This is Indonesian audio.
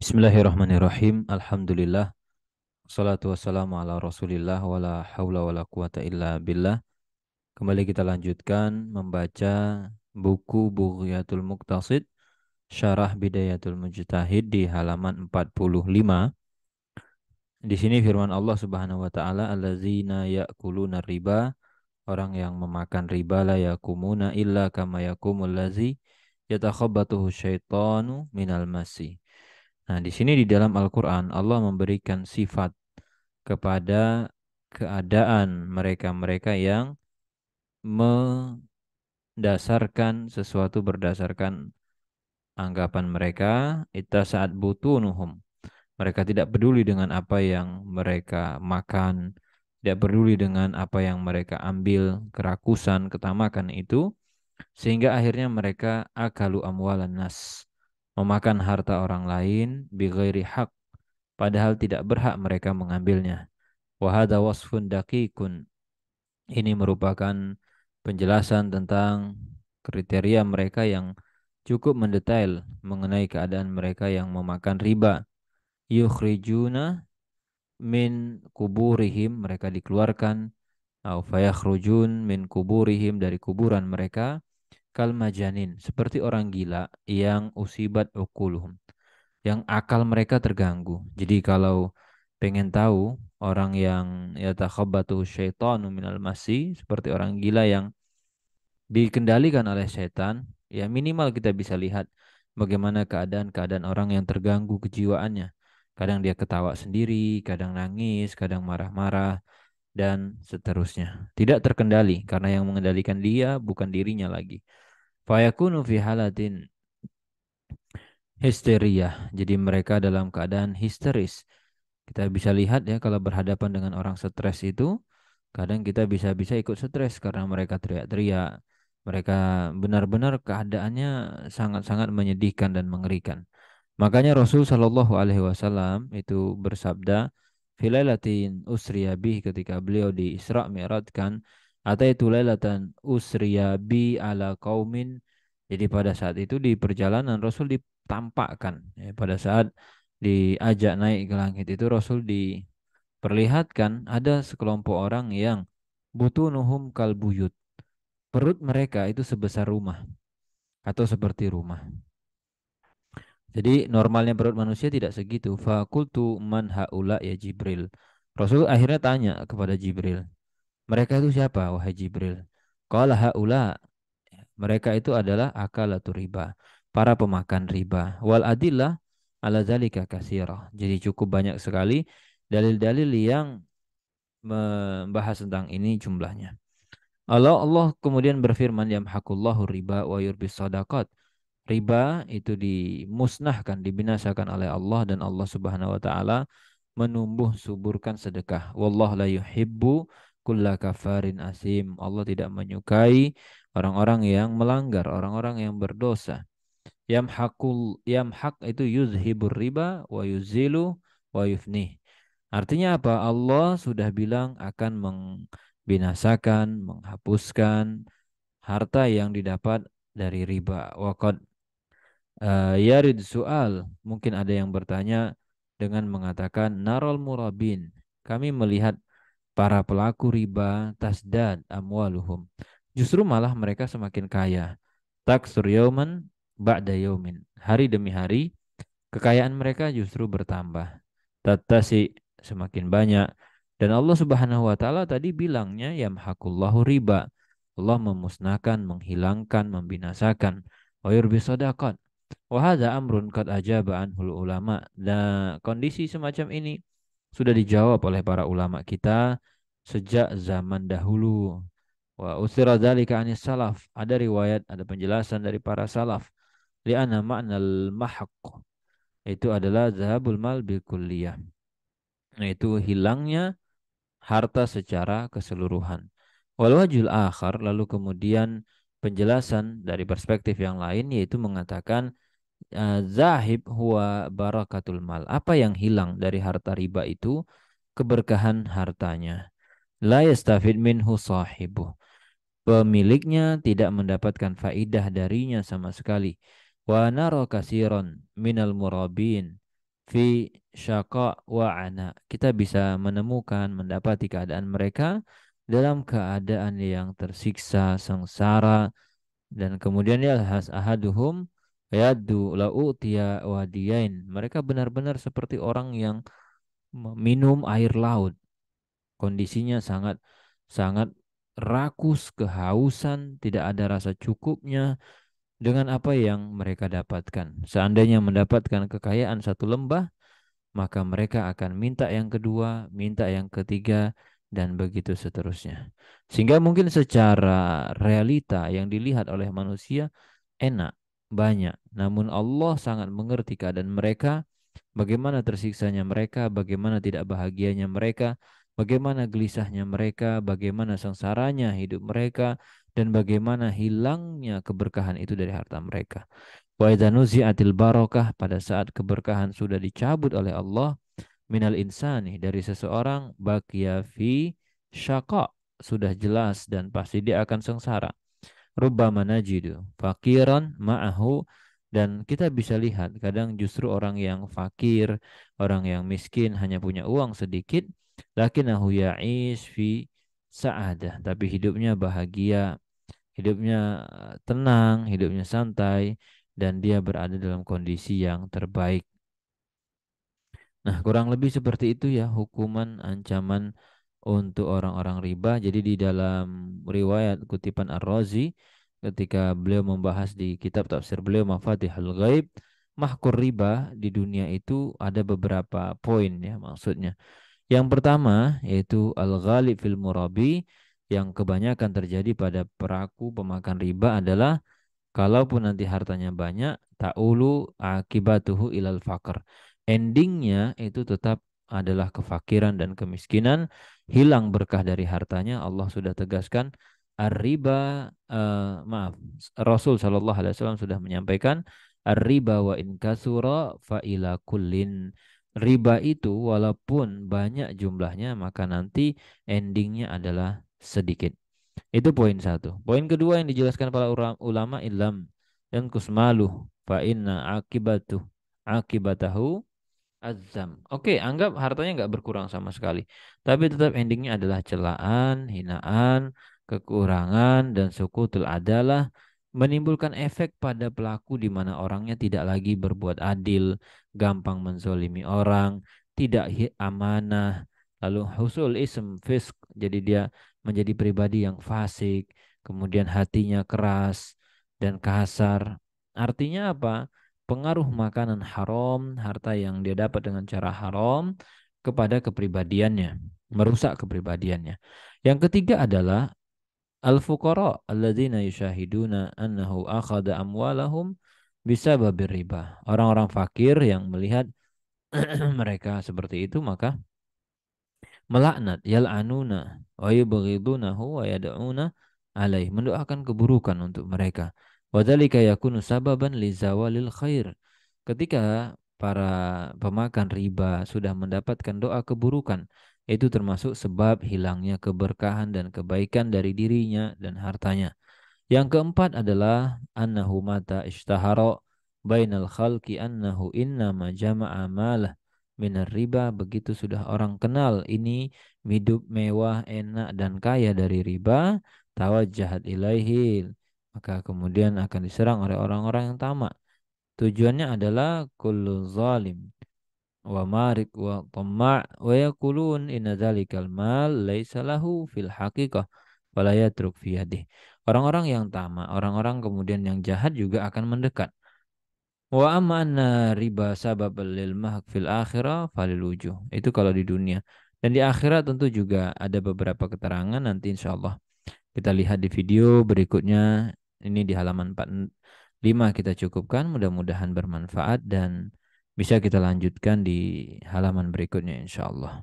Bismillahirrahmanirrahim. Alhamdulillah. Wassalatu wassalamu ala Rasulillah wala haula wala quwata illa billah. Kembali kita lanjutkan membaca buku Bughyatul Muqtasid Syarah Bidayatul Mujtahid di halaman 45. Di sini firman Allah Subhanahu wa taala, allazina ya'kuluna riba, orang yang memakan riba la yakumuna illa kama yakumul ladzi yatakhabbathu syaitanu minal masi. Nah, di sini di dalam Al-Qur'an Allah memberikan sifat kepada keadaan mereka-mereka yang mendasarkan sesuatu berdasarkan anggapan mereka, itu saat butunuhum. Mereka tidak peduli dengan apa yang mereka makan, tidak peduli dengan apa yang mereka ambil, kerakusan, ketamakan itu, sehingga akhirnya mereka akalu amwalan nas, memakan harta orang lain bighairi hak, padahal tidak berhak mereka mengambilnya. Wahada wasfun dakikun. Ini merupakan penjelasan tentang kriteria mereka yang cukup mendetail mengenai keadaan mereka yang memakan riba. Yukhrijuna min kuburihim, mereka dikeluarkan, au fayakhrujun min kuburihim, dari kuburan mereka, kal majanin, seperti orang gila yang usibat ukuluhum, yang akal mereka terganggu. Jadi kalau pengen tahu orang yang yatakhabbatu syaitanu minal masi, seperti orang gila yang dikendalikan oleh setan, ya minimal kita bisa lihat bagaimana keadaan-keadaan orang yang terganggu kejiwaannya. Kadang dia ketawa sendiri, kadang nangis, kadang marah-marah, dan seterusnya. Tidak terkendali karena yang mengendalikan dia bukan dirinya lagi. Fayakunu fi halatin histeria. Jadi mereka dalam keadaan histeris. Kita bisa lihat ya, kalau berhadapan dengan orang stres itu, kadang kita bisa-bisa ikut stres karena mereka teriak-teriak. Mereka benar-benar keadaannya sangat-sangat menyedihkan dan mengerikan. Makanya Rasul Shallallahu Alaihi Wasallam itu bersabda, "Filailatin usriya bih," ketika beliau di Isra Mi'rajkan, "Ataitu lailatan usriya bi ala qaumin." Jadi pada saat itu di perjalanan Rasul ditampakkan, ya, pada saat diajak naik ke langit itu Rasul diperlihatkan ada sekelompok orang yang butunuhum kalbuyut. Perut mereka itu sebesar rumah atau seperti rumah. Jadi normalnya perut manusia tidak segitu. Fakultu man haula ya Jibril. Rasul akhirnya tanya kepada Jibril, mereka itu siapa wahai Jibril? Qala haula, mereka itu adalah akalatu riba, para pemakan riba. Wal adillah ala zalika katsirah. Jadi cukup banyak sekali dalil-dalil yang membahas tentang ini jumlahnya. Allah kemudian berfirman, yamhaqullahu riba wa yurbis shadaqat. Riba itu dimusnahkan, dibinasakan oleh Allah, dan Allah Subhanahu wa taala menumbuh suburkan sedekah. Wallahu la yuhibbu kulla kafarin asim. Allah tidak menyukai orang-orang yang melanggar, orang-orang yang berdosa. Yamhaq itu yuzhibur riba wa yuzilu wa yufnih. Artinya apa? Allah sudah bilang akan membinasakan, menghapuskan harta yang didapat dari riba. Waqad yarid soal, mungkin ada yang bertanya dengan mengatakan narol murabin. Kami melihat para pelaku riba tasdad amwaluhum. Justru malah mereka semakin kaya. Taksur yauman ba'da yaumin. Hari demi hari kekayaan mereka justru bertambah. Tatasi, semakin banyak. Dan Allah Subhanahu wa taala tadi bilangnya yamhaqullahu riba. Allah memusnahkan, menghilangkan, membinasakan. Wa yurbi shadaqat. Wa hadza amrun qad ajaba anhul ulama. Nah, kondisi semacam ini sudah dijawab oleh para ulama kita sejak zaman dahulu. Wa usira dzalika anis salaf. Ada riwayat, ada penjelasan dari para salaf. Li'anna ma'nal mahq, itu adalah zahabul mal bil kulliyah. Nah, itu hilangnya harta secara keseluruhan. Wal wajhul akhar, lalu kemudian penjelasan dari perspektif yang lain yaitu mengatakan zahib huwa barakatul mal. Apa yang hilang dari harta riba itu? Keberkahan hartanya. La yastafid minhu sahibuh. Pemiliknya tidak mendapatkan faidah darinya sama sekali. Wa nara kasiron minal murabin. fi syaqa wa ana. Kita bisa menemukan, mendapati keadaan mereka dalam keadaan yang tersiksa, sengsara, dan kemudian ya ahaduhum yaddu la'utiya wadiyain. Mereka benar-benar seperti orang yang minum air laut. Kondisinya sangat sangat rakus, kehausan, tidak ada rasa cukupnya dengan apa yang mereka dapatkan. Seandainya mendapatkan kekayaan satu lembah, maka mereka akan minta yang kedua, minta yang ketiga, dan begitu seterusnya. Sehingga mungkin secara realita yang dilihat oleh manusia enak, banyak. Namun Allah sangat mengerti keadaan mereka, bagaimana tersiksanya mereka, bagaimana tidak bahagianya mereka, bagaimana gelisahnya mereka, bagaimana sengsaranya hidup mereka, dan bagaimana hilangnya keberkahan itu dari harta mereka. Wa idza nuzi'atil barakah, pada saat keberkahan sudah dicabut oleh Allah minal insani, dari seseorang, baqiya fi syaqa, sudah jelas dan pasti dia akan sengsara. Rubbama najidu fakiran ma'ahu, dan kita bisa lihat kadang justru orang yang fakir, orang yang miskin hanya punya uang sedikit, lakinahu ya'ish fi sa'adah, tapi hidupnya bahagia, hidupnya tenang, hidupnya santai, dan dia berada dalam kondisi yang terbaik. Nah, kurang lebih seperti itu ya hukuman ancaman untuk orang-orang riba. Jadi di dalam riwayat kutipan Ar-Razi ketika beliau membahas di kitab tafsir beliau Mafatihul Ghaib, mahkur riba di dunia itu ada beberapa poin ya maksudnya. Yang pertama yaitu al-ghalib fil murabi, yang kebanyakan terjadi pada peraku pemakan riba adalah kalaupun nanti hartanya banyak, ta'ulu akibatuhu ilal faqr. Endingnya itu tetap adalah kefakiran dan kemiskinan, hilang berkah dari hartanya. Allah sudah tegaskan ar-riba, maaf, Rasul Shallallahu Alaihi Wasallam sudah menyampaikan ar-riba wa in kasura fa ila kullin. Riba itu walaupun banyak jumlahnya, maka nanti endingnya adalah sedikit. Itu poin satu. Poin kedua yang dijelaskan para ulama, ilam dan kusmaluh fa inna akibatahu azam. Oke, anggap hartanya nggak berkurang sama sekali, tapi tetap endingnya adalah celaan, hinaan, kekurangan, dan sukutul adalah menimbulkan efek pada pelaku di mana orangnya tidak lagi berbuat adil, gampang menzolimi orang, tidak amanah, lalu husul ism fisk, jadi dia menjadi pribadi yang fasik, kemudian hatinya keras dan kasar. Artinya apa? Pengaruh makanan haram, harta yang dia dapat dengan cara haram kepada kepribadiannya, merusak kepribadiannya. Yang ketiga adalah al-fuqara alladzina yushahiduna annahu akhada amwalahum bisababir riba. Orang-orang fakir yang melihat mereka seperti itu, maka melaknat, yal'anuna wa yubghidunahu wa yad'una alaih, mendoakan keburukan untuk mereka. Wadzalika yakunu sababan li zawalil khair. Ketika para pemakan riba sudah mendapatkan doa keburukan, itu termasuk sebab hilangnya keberkahan dan kebaikan dari dirinya dan hartanya. Yang keempat adalah annahu mata ishtahara bainal khalqi annahu innama jama'a malah minar riba. Begitu sudah orang kenal ini hidup mewah, enak, dan kaya dari riba, tawajjahat ilaihi, maka kemudian akan diserang oleh orang-orang yang tamak. Tujuannya adalah kullu zalim wa marik wa tamma' wa yaqulun inna dzalikal mal laisa lahu fil haqiqah wala yatruk fi yadihi. Orang-orang yang tamak, orang-orang kemudian yang jahat juga akan mendekat. Wa amma anna riba sabab lil mahq fil akhirah falil wujuh. Itu kalau di dunia. Dan di akhirat tentu juga ada beberapa keterangan, nanti insyaallah kita lihat di video berikutnya. Ini di halaman 45 kita cukupkan. Mudah-mudahan bermanfaat dan bisa kita lanjutkan di halaman berikutnya insyaallah.